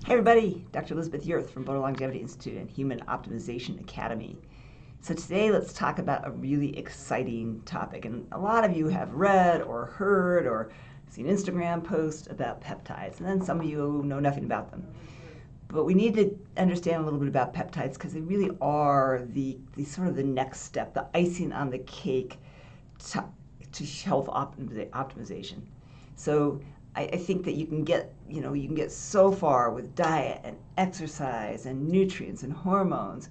Hey everybody, Dr. Elizabeth Yurth from Bone Longevity Institute and Human Optimization Academy. So today let's talk about a really exciting topic. And a lot of you have read or heard or seen Instagram posts about peptides, and then some of you know nothing about them. But we need to understand a little bit about peptides because they really are the sort of the next step, the icing on the cake to health optimization. So I think that you can get so far with diet and exercise and nutrients and hormones,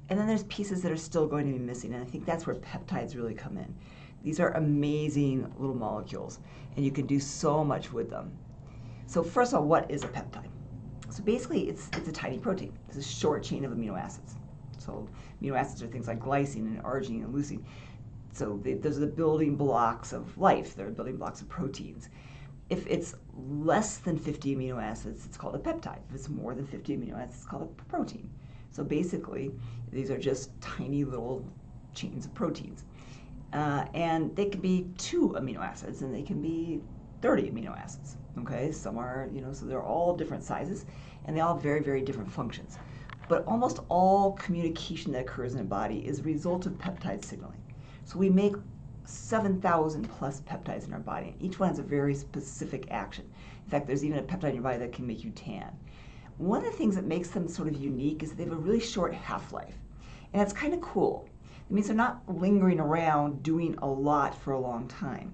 and then there's pieces that are still going to be missing, and I think that's where peptides really come in. These are amazing little molecules, and you can do so much with them. So first of all, what is a peptide? So basically, it's a tiny protein. It's a short chain of amino acids. So amino acids are things like glycine and arginine and leucine. So those are the building blocks of life. They're building blocks of proteins. If it's less than 50 amino acids, it's called a peptide. If it's more than 50 amino acids, it's called a protein. So basically, these are just tiny little chains of proteins. And they can be 2 amino acids, and they can be 30 amino acids. Okay, some are, so they're all different sizes, and they all have very, very different functions. But almost all communication that occurs in a body is a result of peptide signaling. So we make 7,000 plus peptides in our body, and each one has a very specific action. In fact, there's even a peptide in your body that can make you tan. One of the things that makes them sort of unique is that they have a really short half-life, and that's kind of cool. It means they're not lingering around doing a lot for a long time.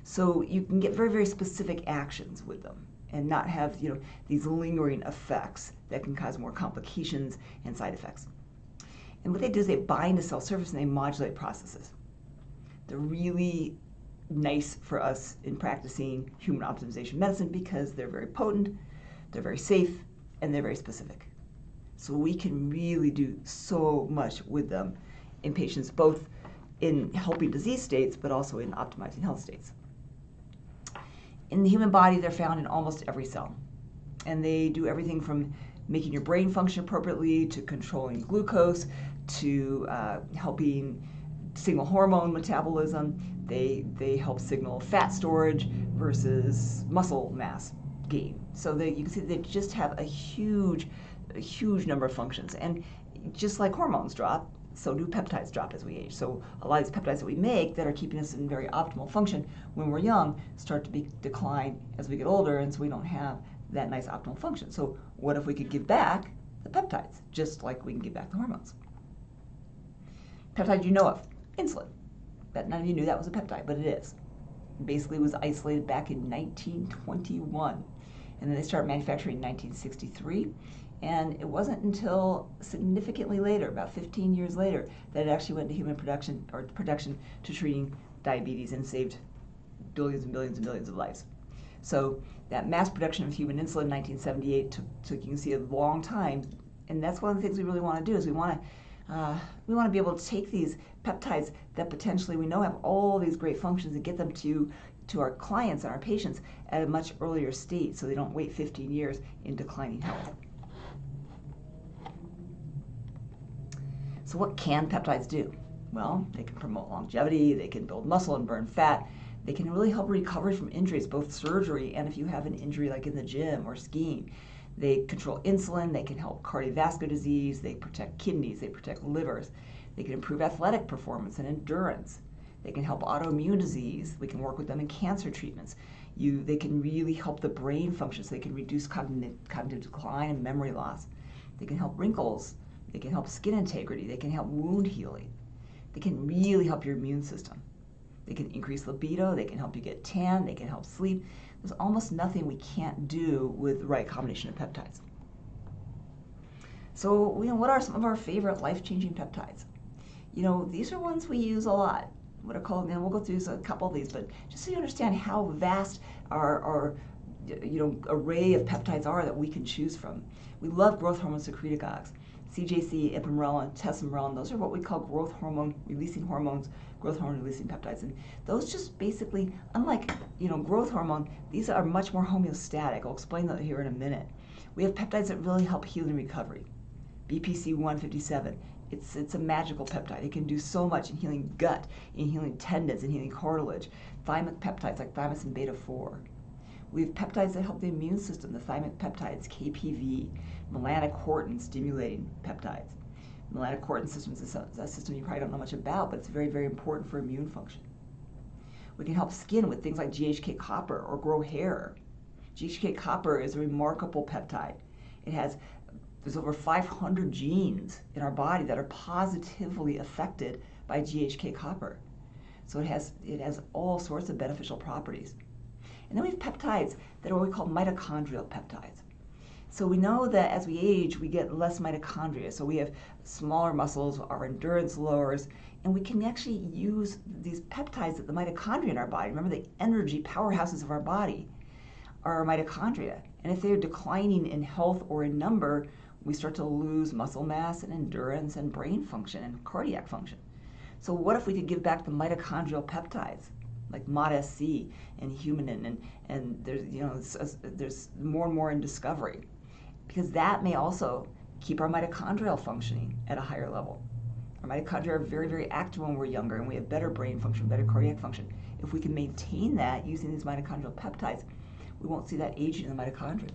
So you can get very, very specific actions with them and not have these lingering effects that can cause more complications and side effects. And what they do is they bind to cell surface and they modulate processes. They're really nice for us in practicing human optimization medicine because they're very potent, they're very safe, and they're very specific. So we can really do so much with them in patients, both in helping disease states, but also in optimizing health states. In the human body, they're found in almost every cell. And they do everything from making your brain function appropriately, to controlling glucose, to helping signal hormone metabolism. They help signal fat storage versus muscle mass gain. So you can see they just have a huge number of functions. And just like hormones drop, so do peptides drop as we age. So a lot of these peptides that we make that are keeping us in very optimal function when we're young start to decline as we get older, and so we don't have that nice optimal function. So what if we could give back the peptides, just like we can give back the hormones? Peptide you know of, insulin. Bet none of you knew that was a peptide, but it is. Basically, it was isolated back in 1921, and then they started manufacturing in 1963. And it wasn't until significantly later, about 15 years later, that it actually went to human production to treating diabetes and saved billions and billions and billions of lives. So that mass production of human insulin in 1978 took you can see, a long time, and that's one of the things we really want to do is we want to be able to take these peptides that potentially we know have all these great functions and get them to our clients and our patients at a much earlier state, so they don't wait 15 years in declining health. So what can peptides do? Well, they can promote longevity, they can build muscle and burn fat, they can really help recovery from injuries, both surgery and if you have an injury like in the gym or skiing. They control insulin, they can help cardiovascular disease, they protect kidneys, they protect livers, they can improve athletic performance and endurance, they can help autoimmune disease, we can work with them in cancer treatments. They can really help the brain function, so they can reduce cognitive decline and memory loss. They can help wrinkles, they can help skin integrity, they can help wound healing. They can really help your immune system. They can increase libido, they can help you get tan, they can help sleep. There's almost nothing we can't do with the right combination of peptides. So, what are some of our favorite life-changing peptides? These are ones we use a lot. What are called, and we'll go through a couple of these, but just so you understand how vast our array of peptides are that we can choose from. We love growth hormone secretagogues. CJC, ipamorelin, tesamorelin, those are what we call growth hormone releasing hormones, growth hormone releasing peptides. And those just basically, unlike growth hormone, these are much more homeostatic. I'll explain that here in a minute. We have peptides that really help healing recovery. BPC 157, it's a magical peptide. It can do so much in healing gut, in healing tendons, in healing cartilage. Thymic peptides like thymosin beta 4. We have peptides that help the immune system, the thymic peptides, KPV, melanocortin stimulating peptides. Melanocortin system is a system you probably don't know much about, but it's very, very important for immune function. We can help skin with things like GHK copper or grow hair. GHK copper is a remarkable peptide. There's over 500 genes in our body that are positively affected by GHK copper. So it has all sorts of beneficial properties. And then we have peptides that are what we call mitochondrial peptides. So we know that as we age, we get less mitochondria. So we have smaller muscles, our endurance lowers, and we can actually use these peptides at the mitochondria in our body. Remember, the energy powerhouses of our body are our mitochondria. And if they're declining in health or in number, we start to lose muscle mass and endurance and brain function and cardiac function. So what if we could give back the mitochondrial peptides, like MOD-SC and humanin, and there's more and more in discovery, because that may also keep our mitochondrial functioning at a higher level. Our mitochondria are very, very active when we're younger, and we have better brain function, better cardiac function. If we can maintain that using these mitochondrial peptides, we won't see that aging in the mitochondria.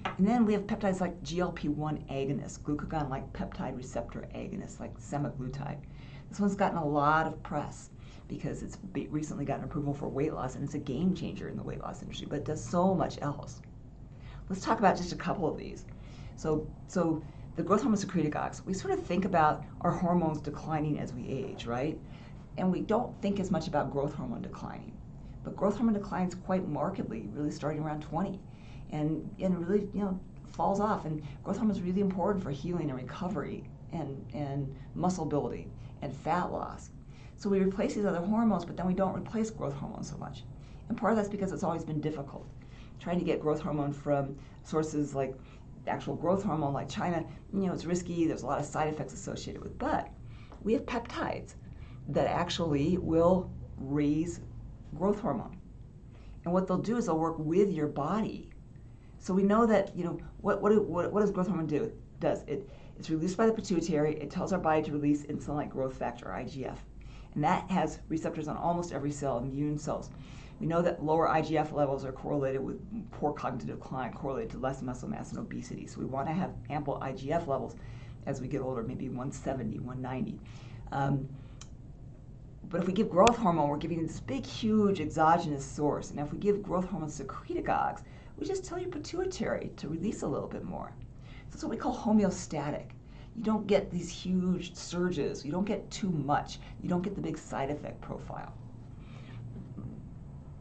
And then we have peptides like GLP-1 agonists, glucagon-like peptide receptor agonists like semaglutide. This one's gotten a lot of press because it's recently gotten approval for weight loss, and it's a game changer in the weight loss industry, but it does so much else. Let's talk about just a couple of these. So the growth hormone secretagogues, we sort of think about our hormones declining as we age, right? And we don't think as much about growth hormone declining. But growth hormone declines quite markedly, really starting around 20, and really falls off. And growth hormone is really important for healing and recovery and muscle building and fat loss. So we replace these other hormones, but then we don't replace growth hormone so much. And part of that's because it's always been difficult. Trying to get growth hormone from sources like actual growth hormone like China, it's risky, there's a lot of side effects associated with it. But we have peptides that actually will raise growth hormone. And what they'll do is they'll work with your body. So we know that, what does growth hormone do? It's released by the pituitary. It tells our body to release insulin-like growth factor, IGF. And that has receptors on almost every cell, immune cells. We know that lower IGF levels are correlated with poor cognitive decline, correlated to less muscle mass and obesity. So we want to have ample IGF levels as we get older, maybe 170, 190. But if we give growth hormone, we're giving this big, huge exogenous source. And if we give growth hormone secretagogues, we just tell your pituitary to release a little bit more. So that's what we call homeostatic. You don't get these huge surges. You don't get too much. You don't get the big side effect profile.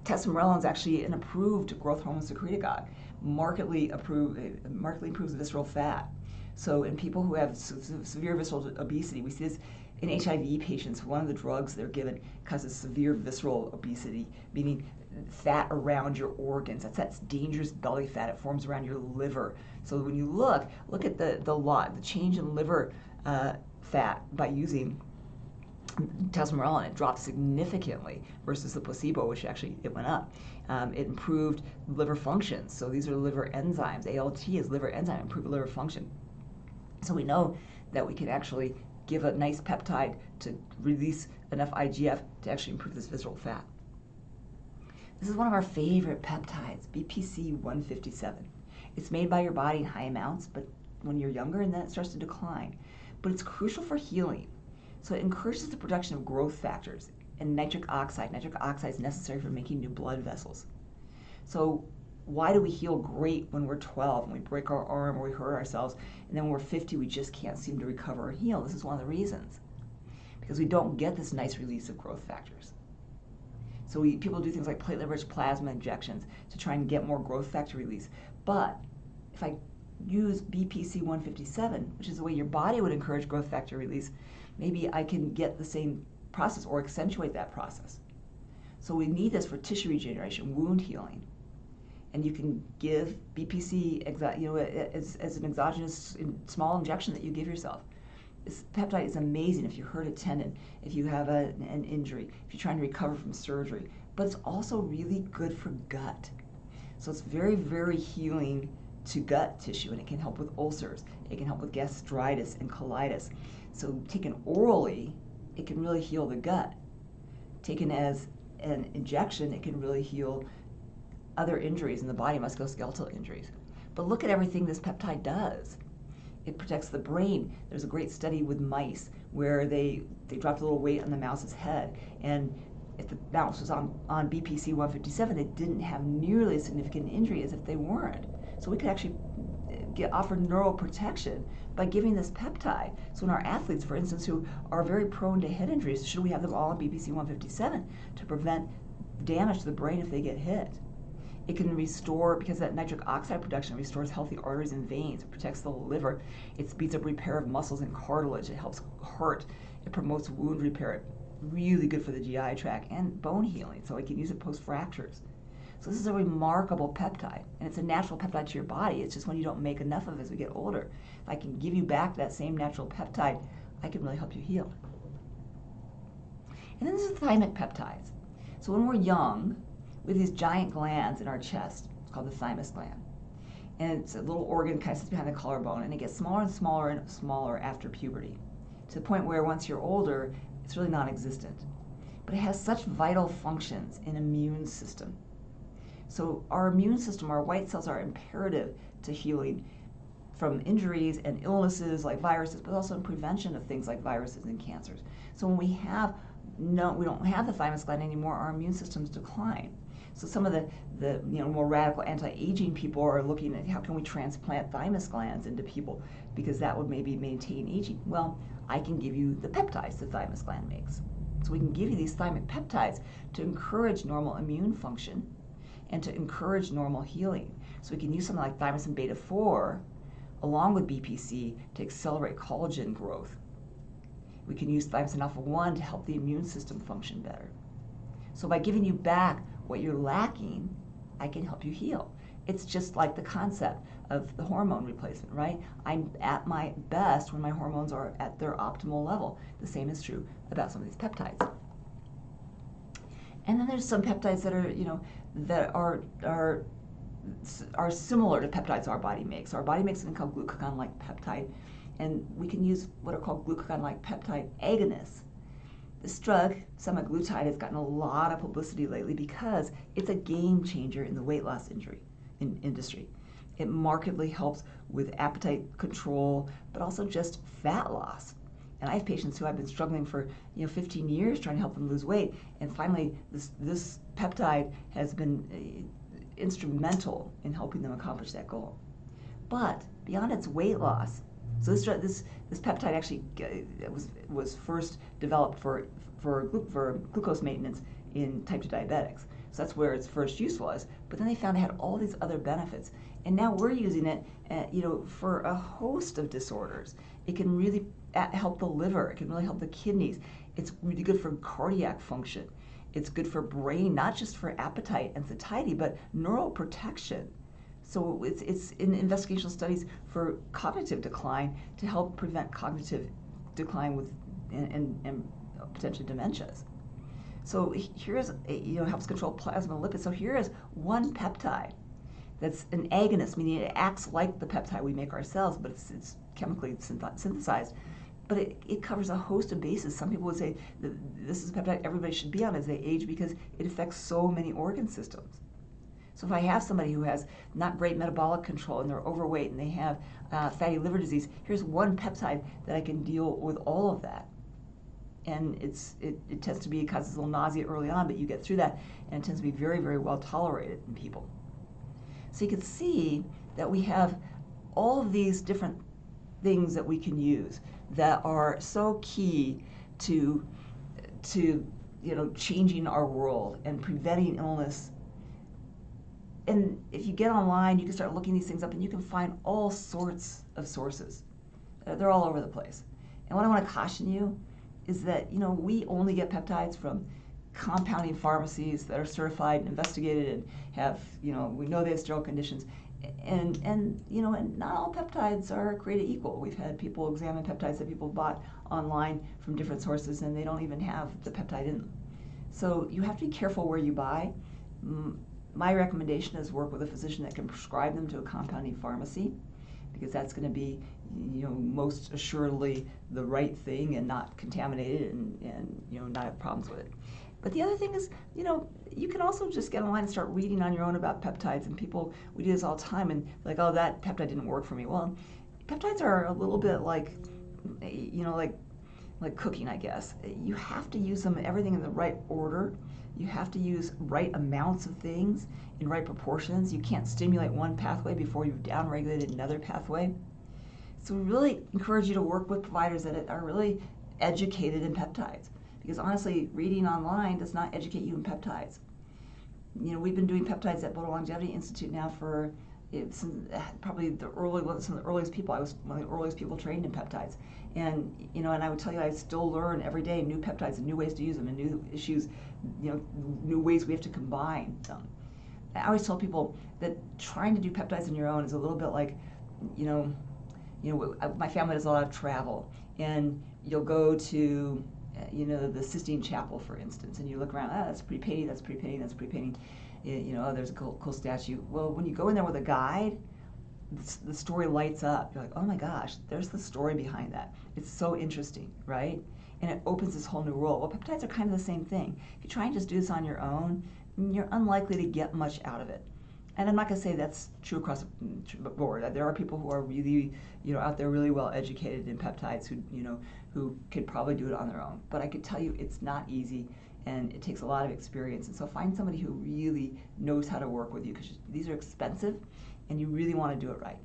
Testosterone is actually an approved growth hormone secretagogue, markedly improves visceral fat. So in people who have severe visceral obesity, we see this in HIV patients. One of the drugs they're given causes severe visceral obesity, meaning fat around your organs. That's dangerous belly fat. It forms around your liver. So when you look at the change in liver fat by using testosterone, it dropped significantly versus the placebo, which actually it went up. It improved liver function. So these are liver enzymes. ALT is liver enzyme, improved liver function. So we know that we can actually give a nice peptide to release enough IGF to actually improve this visceral fat. This is one of our favorite peptides, BPC 157. It's made by your body in high amounts, but when you're younger, and then it starts to decline. But it's crucial for healing. So it encourages the production of growth factors and nitric oxide. Nitric oxide is necessary for making new blood vessels. So why do we heal great when we're 12 and we break our arm or we hurt ourselves, and then when we're 50 we just can't seem to recover or heal? This is one of the reasons. Because we don't get this nice release of growth factors. So people do things like platelet-rich plasma injections to try and get more growth factor release. But if I use BPC 157, which is the way your body would encourage growth factor release, maybe I can get the same process or accentuate that process. So we need this for tissue regeneration, wound healing. And you can give BPC as an exogenous small injection that you give yourself. This peptide is amazing if you hurt a tendon, if you have an injury, if you're trying to recover from surgery. But it's also really good for gut. So it's very, very healing to gut tissue, and it can help with ulcers. It can help with gastritis and colitis. So taken orally, it can really heal the gut. Taken as an injection, it can really heal other injuries in the body, musculoskeletal injuries. But look at everything this peptide does. It protects the brain. There's a great study with mice where they dropped a little weight on the mouse's head, and if the mouse was on BPC 157, they didn't have nearly as significant injury as if they weren't. So we could actually offer neuroprotection by giving this peptide. So in our athletes, for instance, who are very prone to head injuries, should we have them all on BPC 157 to prevent damage to the brain if they get hit? It can restore, because that nitric oxide production restores healthy arteries and veins. It protects the liver. It speeds up repair of muscles and cartilage. It helps heart. It promotes wound repair. Really good for the GI tract and bone healing, so we can use it post-fractures. So this is a remarkable peptide, and it's a natural peptide to your body. It's just when you don't make enough of it as we get older. If I can give you back that same natural peptide, I can really help you heal. And then this is thymic peptides. So when we're young, we have these giant glands in our chest. It's called the thymus gland. And it's a little organ kind of sits behind the collarbone, and it gets smaller and smaller and smaller after puberty, to the point where once you're older, it's really non-existent. But it has such vital functions in immune system. So our immune system, our white cells, are imperative to healing from injuries and illnesses like viruses, but also in prevention of things like viruses and cancers. So when we don't have the thymus gland anymore, our immune systems decline. So some of the more radical anti-aging people are looking at how can we transplant thymus glands into people, because that would maybe maintain aging. Well, I can give you the peptides the thymus gland makes. So we can give you these thymic peptides to encourage normal immune function and to encourage normal healing. So we can use something like thymosin beta-4 along with BPC to accelerate collagen growth. We can use thymosin alpha-1 to help the immune system function better. So by giving you back what you're lacking, I can help you heal. It's just like the concept of the hormone replacement, right? I'm at my best when my hormones are at their optimal level. The same is true about some of these peptides. And then there's some peptides that are similar to peptides our body makes. Our body makes something called glucagon-like peptide, and we can use what are called glucagon-like peptide agonists. This drug, semaglutide, has gotten a lot of publicity lately because it's a game changer in the weight loss industry. It markedly helps with appetite control, but also just fat loss. And I have patients who have been struggling for 15 years trying to help them lose weight, and finally this peptide has been instrumental in helping them accomplish that goal. But beyond its weight loss, so this peptide actually was first developed for glucose maintenance in type 2 diabetics. So that's where its first use was. But then they found it had all these other benefits, and now we're using it, for a host of disorders. It can really help the liver. It can really help the kidneys. It's really good for cardiac function. It's good for brain, not just for appetite and satiety, but neuroprotection. So it's in investigational studies for cognitive decline to help prevent cognitive decline and potentially dementias. So here's helps control plasma lipids. So here is one peptide that's an agonist, meaning it acts like the peptide we make ourselves, but it's chemically synthesized. But it covers a host of bases. Some people would say that this is a peptide everybody should be on as they age because it affects so many organ systems. So if I have somebody who has not great metabolic control and they're overweight and they have fatty liver disease, here's one peptide that I can deal with all of that. And it tends to be, it causes a little nausea early on, but you get through that, and it tends to be very, very well tolerated in people. So you can see that we have all of these different things that we can use that are so key to changing our world and preventing illness. And if you get online, you can start looking these things up, and you can find all sorts of sources. They're all over the place. And what I want to caution you is that we only get peptides from compounding pharmacies that are certified and investigated and have we know they have sterile conditions. And not all peptides are created equal. We've had people examine peptides that people bought online from different sources, and they don't even have the peptide in them. So you have to be careful where you buy. My recommendation is work with a physician that can prescribe them to a compounding pharmacy, because that's going to be most assuredly the right thing and not contaminated and not have problems with it. But the other thing is, you can also just get online and start reading on your own about peptides. And we do this all the time, and like, oh, that peptide didn't work for me. Well, peptides are a little bit like, like cooking, I guess. You have to use everything in the right order. You have to use right amounts of things in right proportions. You can't stimulate one pathway before you've downregulated another pathway. So we really encourage you to work with providers that are really educated in peptides. Because honestly, reading online does not educate you in peptides. We've been doing peptides at Bodo Longevity Institute now for probably some of the earliest people. I was one of the earliest people trained in peptides. And and I would tell you, I still learn every day new peptides and new ways to use them and new issues, new ways we have to combine them. I always tell people that trying to do peptides on your own is a little bit like, my family does a lot of travel, and you'll go to, the Sistine Chapel, for instance, and you look around, that's pretty painting, that's pretty painting, that's pretty painting. Oh, there's a cool statue. Well, when you go in there with a guide, the story lights up. You're like, oh my gosh, there's the story behind that. It's so interesting, right? And it opens this whole new world. Well, peptides are kind of the same thing. If you try and just do this on your own, you're unlikely to get much out of it. And I'm not going to say that's true across the board. There are people who are really, out there really well educated in peptides who could probably do it on their own. But I could tell you it's not easy, and it takes a lot of experience. And so find somebody who really knows how to work with you, because these are expensive, and you really want to do it right.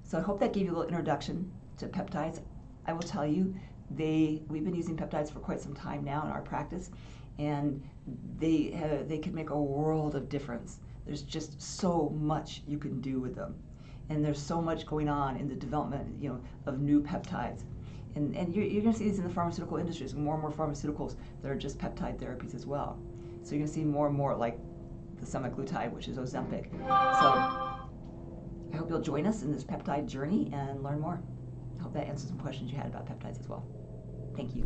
So I hope that gave you a little introduction to peptides. I will tell you, we've been using peptides for quite some time now in our practice, and they can make a world of difference. There's just so much you can do with them, and there's so much going on in the development, of new peptides. And you're going to see these in the pharmaceutical industries, more and more pharmaceuticals that are just peptide therapies as well. So you're going to see more and more like the semaglutide, which is Ozempic. So I hope you'll join us in this peptide journey and learn more. I hope that answers some questions you had about peptides as well. Thank you.